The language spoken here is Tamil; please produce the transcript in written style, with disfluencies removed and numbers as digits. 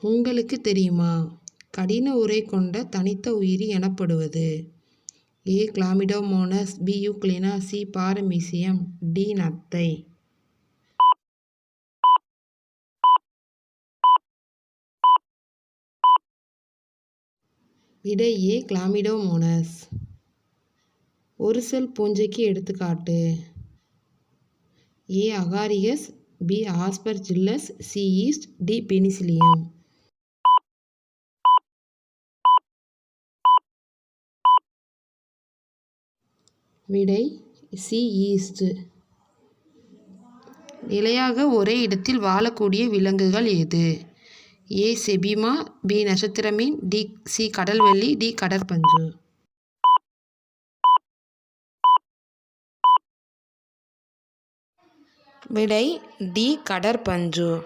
உங்களுக்கு தெரியுமா? கடின உறை கொண்ட தனித்த உயிரி எனப்படுவது? A. Chlamydomonas, B. Euglena, C. Paramecium, D. நத்தை. விடை ஏ. கிளாமிடோமோனஸ். ஒரு செல் பூஞ்சைக்கு எடுத்துக்காட்டு. A. Agaricus, B. Aspergillus, C. Yeast, D. Penicillium. விடை சி. ஈஸ்ட். நிலையாக ஒரே இடத்தில் வாழக்கூடிய விலங்குகள் எது? ஏ. செபிமா, பி. நட்சத்திர மீன், சி. கடல்வள்ளி, டி. கடற்பஞ்சு. விடை டி. கடற்பஞ்சு.